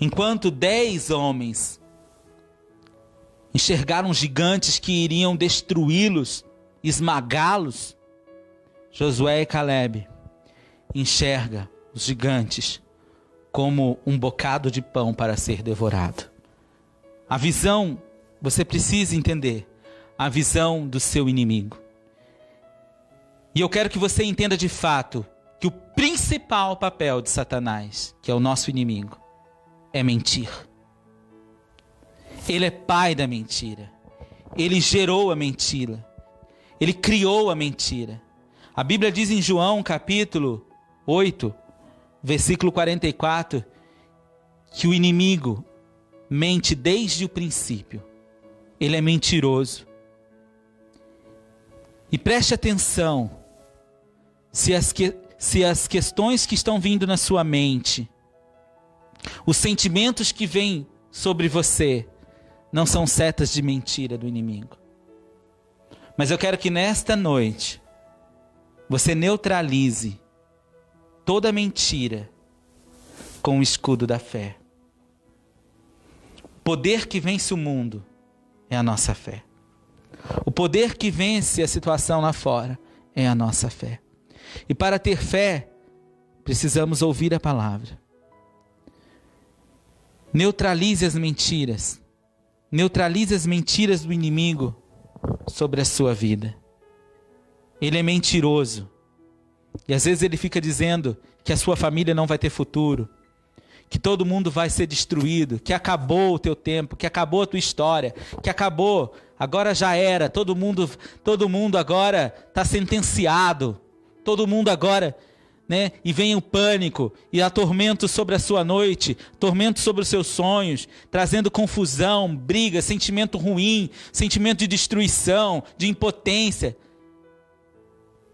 Enquanto 10 homens enxergaram gigantes que iriam destruí-los, esmagá-los, Josué e Calebe enxerga os gigantes como um bocado de pão para ser devorado. A visão, você precisa entender, a visão do seu inimigo. E eu quero que você entenda de fato que o principal papel de Satanás, que é o nosso inimigo, é mentir. Ele é pai da mentira. Ele gerou a mentira. Ele criou a mentira. A Bíblia diz em João capítulo 8, versículo 44, que o inimigo mente desde o princípio. Ele é mentiroso. E preste atenção, se as questões que estão vindo na sua mente, os sentimentos que vêm sobre você, não são setas de mentira do inimigo. Mas eu quero que nesta noite, você neutralize toda mentira com o escudo da fé. O poder que vence o mundo é a nossa fé. O poder que vence a situação lá fora é a nossa fé. E para ter fé, precisamos ouvir a palavra. Neutralize as mentiras. Neutralize as mentiras do inimigo sobre a sua vida. Ele é mentiroso. E às vezes ele fica dizendo que a sua família não vai ter futuro, que todo mundo vai ser destruído, que acabou o teu tempo, que acabou a tua história, que acabou, agora já era, todo mundo agora está sentenciado, todo mundo agora, né? E vem o pânico e há tormento sobre a sua noite, tormento sobre os seus sonhos, trazendo confusão, briga, sentimento ruim, sentimento de destruição, de impotência.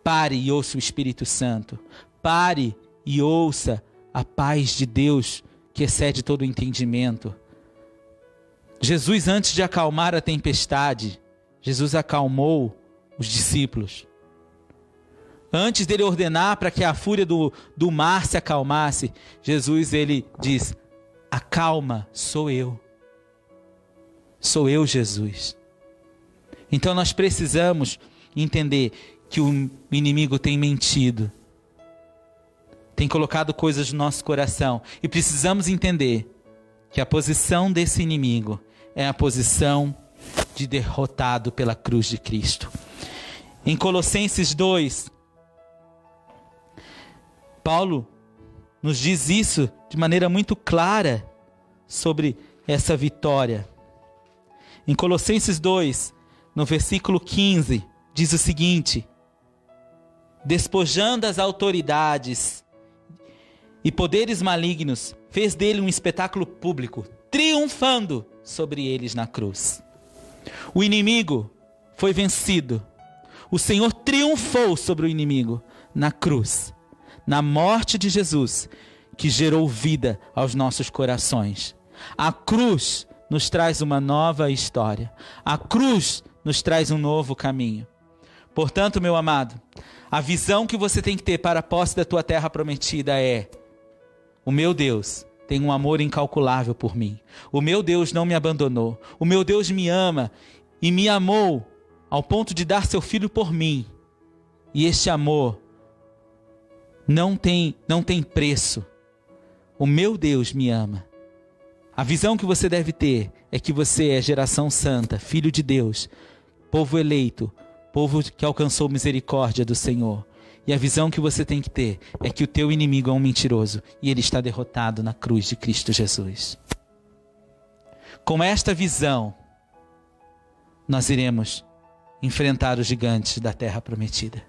Pare e ouça o Espírito Santo. Pare e ouça a paz de Deus que excede todo o entendimento. Jesus, antes de acalmar a tempestade, Jesus acalmou os discípulos. Antes dele ordenar para que a fúria do mar se acalmasse, Jesus, ele diz: acalma, sou eu. Sou eu, Jesus. Então nós precisamos entender que o inimigo tem mentido, tem colocado coisas no nosso coração, e precisamos entender que a posição desse inimigo é a posição de derrotado pela cruz de Cristo. Em Colossenses 2, Paulo nos diz isso de maneira muito clara sobre essa vitória. Em Colossenses 2, no versículo 15, diz o seguinte: despojando as autoridades e poderes malignos, fez dele um espetáculo público, triunfando sobre eles na cruz. O inimigo foi vencido. O Senhor triunfou sobre o inimigo na cruz, na morte de Jesus, que gerou vida aos nossos corações. A cruz nos traz uma nova história. A cruz nos traz um novo caminho. Portanto, meu amado, a visão que você tem que ter para a posse da tua terra prometida é: o meu Deus tem um amor incalculável por mim. O meu Deus não me abandonou. O meu Deus me ama e me amou ao ponto de dar seu filho por mim. E este amor não tem preço. O meu Deus me ama. A visão que você deve ter é que você é geração santa, filho de Deus, povo eleito, povo que alcançou misericórdia do Senhor. E a visão que você tem que ter é que o teu inimigo é um mentiroso e ele está derrotado na cruz de Cristo Jesus. Com esta visão, nós iremos enfrentar os gigantes da terra prometida.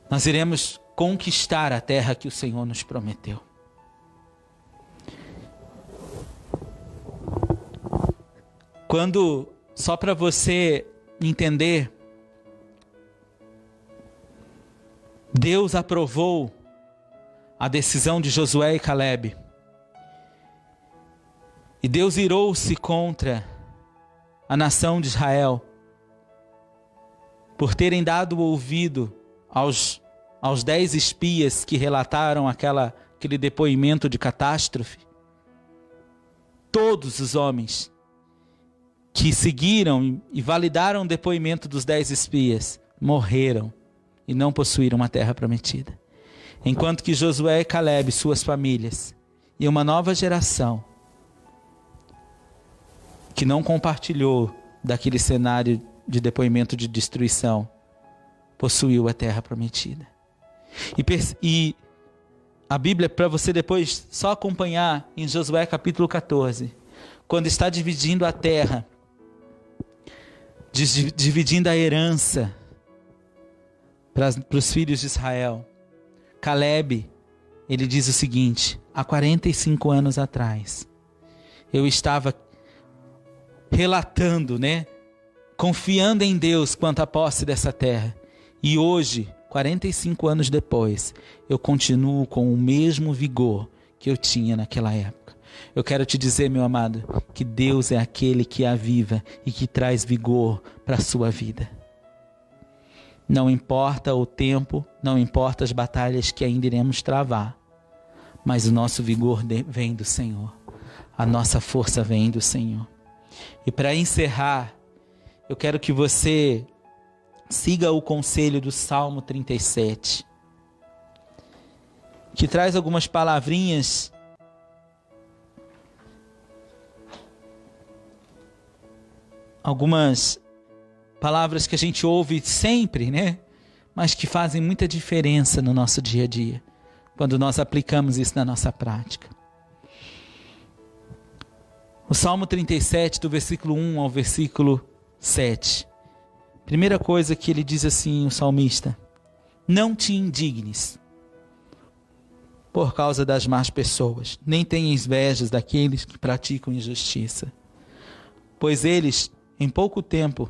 Nós iremos conquistar a terra que o Senhor nos prometeu. Quando, só para você entender, Deus aprovou a decisão de Josué e Calebe. E Deus irou-se contra a nação de Israel por terem dado ouvido aos aos 10 espias que relataram aquele depoimento de catástrofe, todos os homens que seguiram e validaram o depoimento dos 10 espias morreram e não possuíram uma terra prometida. Enquanto que Josué e Calebe, suas famílias, e uma nova geração que não compartilhou daquele cenário de depoimento de destruição, possuiu a terra prometida. E a Bíblia, para você depois só acompanhar em Josué capítulo 14, quando está dividindo a terra, dividindo a herança para os filhos de Israel, Calebe, ele diz o seguinte: há 45 anos atrás, eu estava relatando, confiando em Deus quanto à posse dessa terra. E hoje, 45 anos depois, eu continuo com o mesmo vigor que eu tinha naquela época. Eu quero te dizer, meu amado, que Deus é aquele que aviva e que traz vigor para a sua vida. Não importa o tempo, não importa as batalhas que ainda iremos travar, mas o nosso vigor vem do Senhor. A nossa força vem do Senhor. E para encerrar, eu quero que você siga o conselho do Salmo 37, que traz algumas palavrinhas algumas palavras que a gente ouve sempre, mas que fazem muita diferença no nosso dia a dia, quando nós aplicamos isso na nossa prática. O Salmo 37, do versículo 1 ao versículo 7. Primeira coisa que ele diz assim, o salmista: não te indignes por causa das más pessoas, nem tenha invejas daqueles que praticam injustiça, pois eles, em pouco tempo,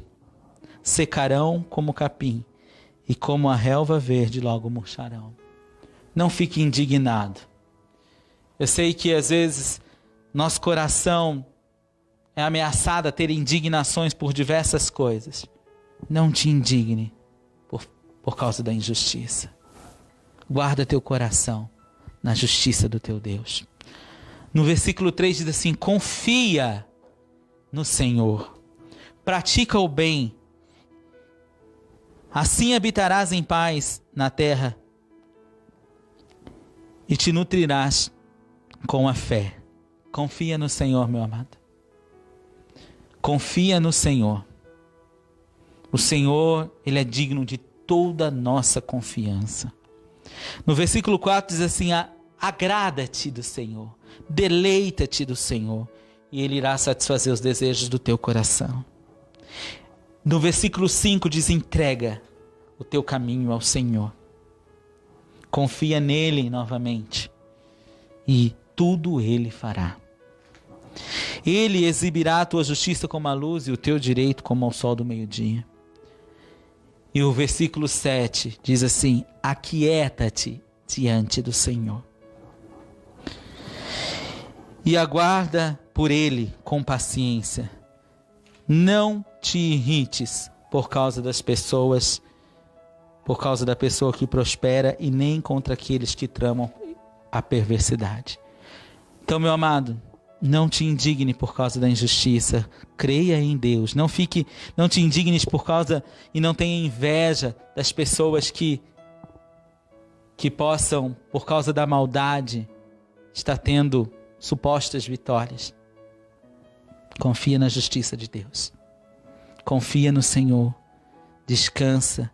secarão como capim, e como a relva verde logo murcharão. Não fique indignado. Eu sei que às vezes nosso coração é ameaçado a ter indignações por diversas coisas. Não te indigne por causa da injustiça. Guarda teu coração na justiça do teu Deus. No versículo 3 diz assim: confia no Senhor, pratica o bem, assim habitarás em paz na terra e te nutrirás com a fé. Confia no Senhor, meu amado. Confia no Senhor. O Senhor, Ele é digno de toda a nossa confiança. No versículo 4 diz assim: agrada-te do Senhor, deleita-te do Senhor, e Ele irá satisfazer os desejos do teu coração. No versículo 5 diz: entrega o teu caminho ao Senhor. Confia nele novamente, e tudo Ele fará. Ele exibirá a tua justiça como a luz e o teu direito como ao sol do meio-dia. E o versículo 7 diz assim: aquieta-te diante do Senhor e aguarda por Ele com paciência. Não te irrites por causa das pessoas, por causa da pessoa que prospera, e nem contra aqueles que tramam a perversidade. Então, meu amado, não te indigne por causa da injustiça. Creia em Deus. Não te indignes por causa e não tenha inveja das pessoas que possam, por causa da maldade, estar tendo supostas vitórias. Confia na justiça de Deus. Confia no Senhor. Descansa.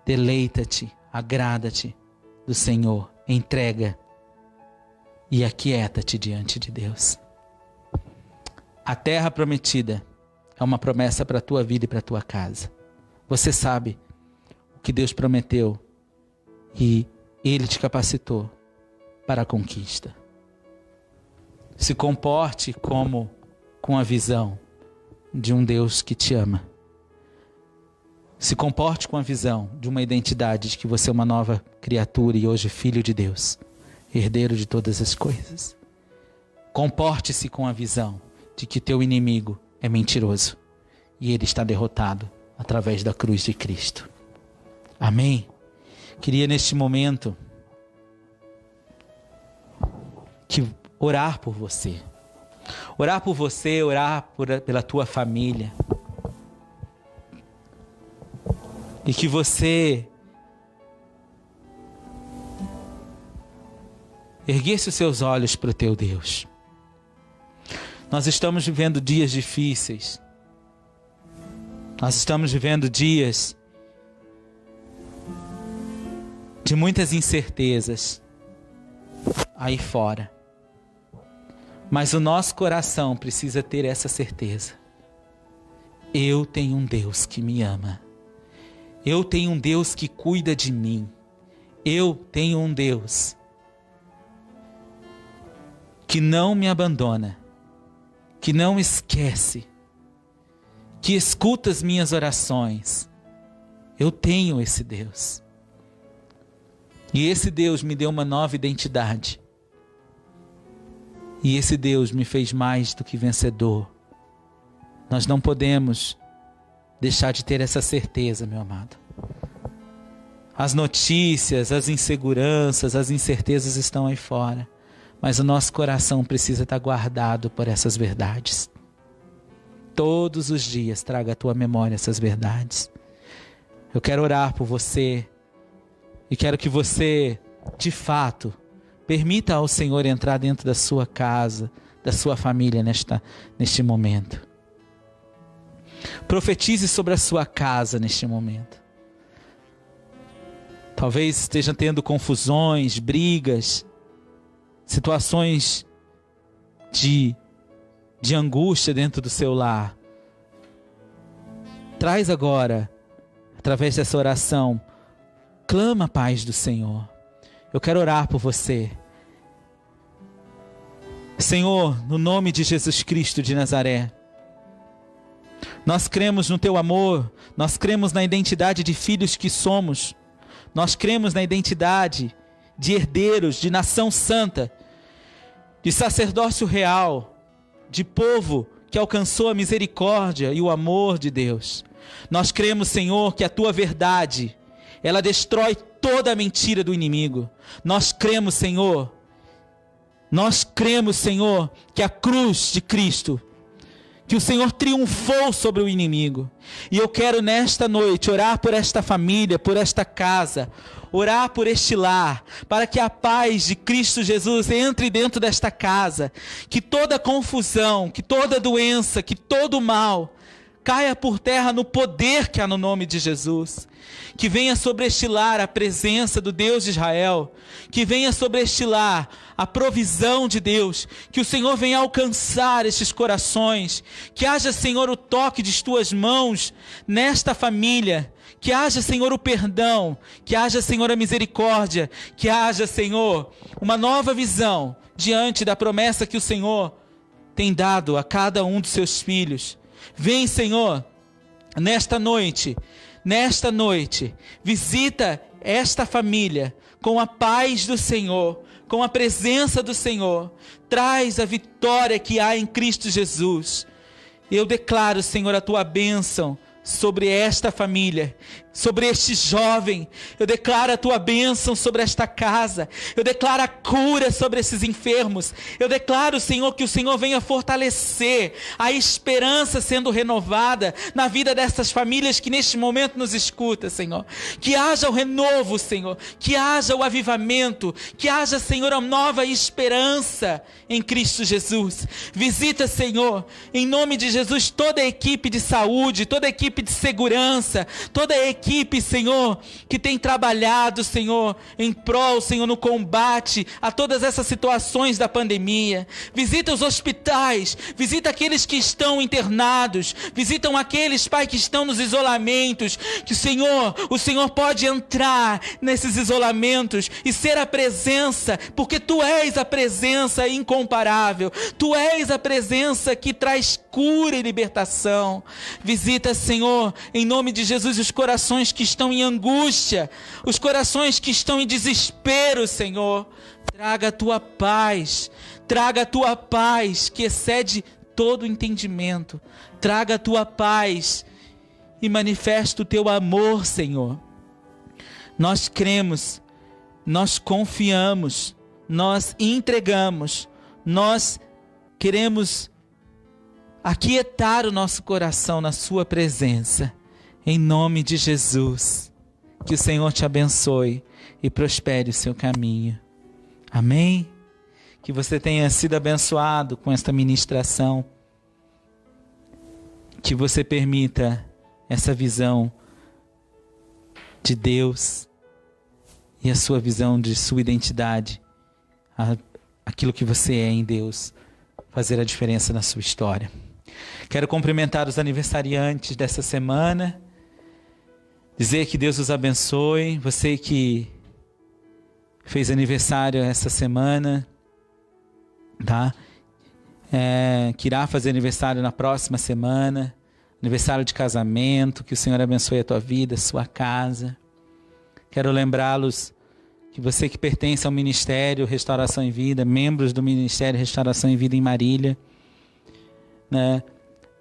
Deleita-te. Agrada-te do Senhor. Entrega. E aquieta-te diante de Deus. A terra prometida é uma promessa para a tua vida e para a tua casa. Você sabe o que Deus prometeu e Ele te capacitou para a conquista. Se comporte com a visão de um Deus que te ama. Se comporte com a visão de uma identidade de que você é uma nova criatura e hoje filho de Deus, herdeiro de todas as coisas. Comporte-se com a visão de que teu inimigo é mentiroso e ele está derrotado através da cruz de Cristo. Amém? Queria neste momento orar por você. Orar por você, pela tua família. E que você erguesse os seus olhos para o teu Deus. Nós estamos vivendo dias difíceis. Nós estamos vivendo dias de muitas incertezas aí fora. Mas o nosso coração precisa ter essa certeza. Eu tenho um Deus que me ama. Eu tenho um Deus que cuida de mim. Eu tenho um Deus que não me abandona, que não esquece, que escuta as minhas orações. Eu tenho esse Deus. E esse Deus me deu uma nova identidade. E esse Deus me fez mais do que vencedor. Nós não podemos deixar de ter essa certeza, meu amado. As notícias, as inseguranças, as incertezas estão aí fora. Mas o nosso coração precisa estar guardado por essas verdades. Todos os dias traga à tua memória essas verdades. Eu quero orar por você. E quero que você, de fato, permita ao Senhor entrar dentro da sua casa, da sua família neste momento. Profetize sobre a sua casa neste momento. Talvez esteja tendo confusões, brigas, situações de angústia dentro do seu lar. Traz agora, através dessa oração, clama a paz do Senhor. Eu quero orar por você. Senhor, no nome de Jesus Cristo de Nazaré, nós cremos no Teu amor, nós cremos na identidade de filhos que somos, nós cremos na identidade de herdeiros, de nação santa, de sacerdócio real, de povo que alcançou a misericórdia e o amor de Deus. Nós cremos, Senhor, que a Tua verdade, ela destrói toda a mentira do inimigo. Nós cremos, Senhor, que a cruz de Cristo, que o Senhor triunfou sobre o inimigo. E eu quero nesta noite orar por esta família, por esta casa, orar por este lar, para que a paz de Cristo Jesus entre dentro desta casa, que toda confusão, que toda doença, que todo mal caia por terra no poder que há no nome de Jesus. Que venha sobre este lar a presença do Deus de Israel. Que venha sobre este lar a provisão de Deus. Que o Senhor venha alcançar estes corações. Que haja, Senhor, o toque de Tuas mãos nesta família. Que haja, Senhor, o perdão. Que haja, Senhor, a misericórdia. Que haja, Senhor, uma nova visão diante da promessa que o Senhor tem dado a cada um dos seus filhos. Vem, Senhor, nesta noite, visita esta família com a paz do Senhor, com a presença do Senhor. Traz a vitória que há em Cristo Jesus. Eu declaro, Senhor, a Tua bênção sobre esta família, sobre este jovem. Eu declaro a Tua bênção sobre esta casa. Eu declaro a cura sobre esses enfermos. Eu declaro, Senhor, que o Senhor venha fortalecer a esperança sendo renovada na vida dessas famílias que neste momento nos escutam, Senhor. Que haja o renovo, Senhor. Que haja o avivamento. Que haja, Senhor, a nova esperança em Cristo Jesus. Visita, Senhor, em nome de Jesus, toda a equipe de saúde, toda a equipe de segurança, toda a equipe, Senhor, que tem trabalhado, Senhor, em prol, Senhor, no combate a todas essas situações da pandemia. Visita os hospitais, visita aqueles que estão internados, visitam aqueles, Pai, que estão nos isolamentos, que o Senhor pode entrar nesses isolamentos e ser a presença, porque Tu és a presença incomparável, Tu és a presença que traz cura e libertação. Visita, Senhor, em nome de Jesus, os corações que estão em angústia, os corações que estão em desespero, Senhor. Traga a Tua paz que excede todo entendimento. Traga a Tua paz e manifesta o Teu amor, Senhor. Nós cremos, nós confiamos, nós entregamos, nós queremos aquietar o nosso coração na sua presença. Em nome de Jesus, que o Senhor te abençoe e prospere o seu caminho. Amém? Que você tenha sido abençoado com esta ministração. Que você permita essa visão de Deus e a sua visão de sua identidade, aquilo que você é em Deus, fazer a diferença na sua história. Quero cumprimentar os aniversariantes dessa semana, dizer que Deus os abençoe. Você que fez aniversário essa semana, tá? Que irá fazer aniversário na próxima semana, aniversário de casamento, que o Senhor abençoe a tua vida, a sua casa. Quero lembrá-los que você que pertence ao Ministério Restauração em Vida, membros do Ministério Restauração em Vida em Marília, né?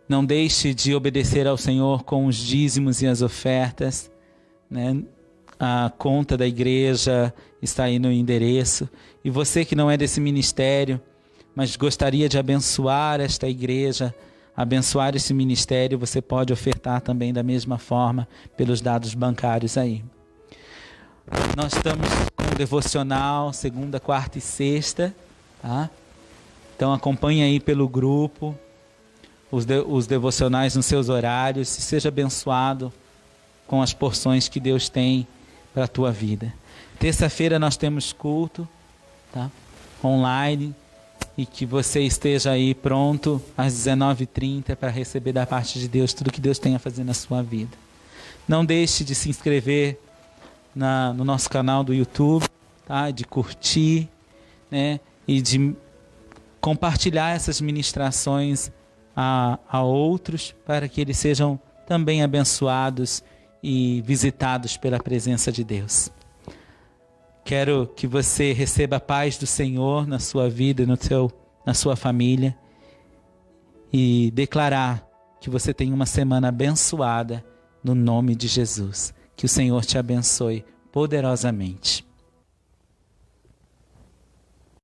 Não deixe de obedecer ao Senhor com os dízimos e as ofertas, né? A conta da igreja está aí no endereço. E você que não é desse ministério, mas gostaria de abençoar esta igreja, abençoar esse ministério, você pode ofertar também da mesma forma pelos dados bancários aí. Nós estamos com o devocional segunda, quarta e sexta, tá? Então acompanhe aí pelo grupo os devocionais nos seus horários e seja abençoado com as porções que Deus tem para a tua vida. Terça-feira nós temos culto, tá? Online, e que você esteja aí pronto às 19h30 para receber da parte de Deus tudo que Deus tem a fazer na sua vida. Não deixe de se inscrever no nosso canal do YouTube, tá? De curtir, né? E de compartilhar essas ministrações a outros, para que eles sejam também abençoados e visitados pela presença de Deus. Quero que você receba a paz do Senhor na sua vida, na sua família, e declarar que você tem uma semana abençoada no nome de Jesus. Que o Senhor te abençoe poderosamente.